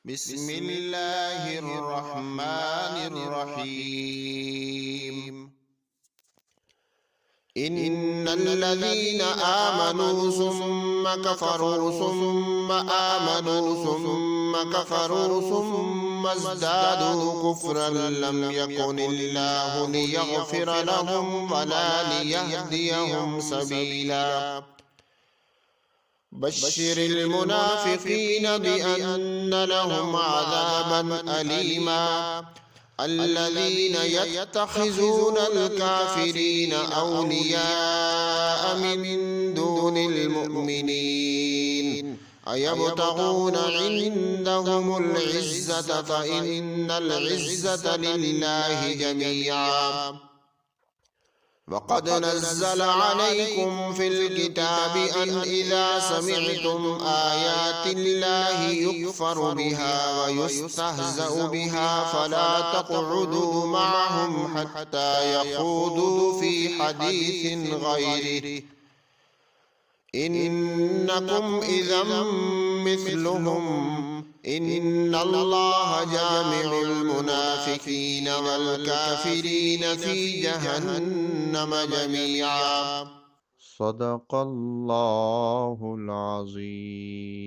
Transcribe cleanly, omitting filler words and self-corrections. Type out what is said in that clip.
بسم الله الرحمن الرحيم. إن الذين آمنوا ثم كفروا ثم آمنوا ثم كفروا ثم ازدادوا كفرا لم يكن الله ليغفر لهم ولا ليهديهم سبيلا. بشر المنافقين بأن لهم عذابا أليما. الذين يتخذون الكافرين أولياء من دون المؤمنين أيبتغون عندهم العزة فإن العزة لله جميعا. وقد نزل عليكم في الكتاب أن إذا سمعتم آيات الله يكفر بها ويستهزأ بها فلا تقعدوا معهم حتى يخوضوا في حديث غيره إنكم إذا مثلهم إن الله جامع المنافقين والكافرين في جهنم جميعا. صدق الله العظيم.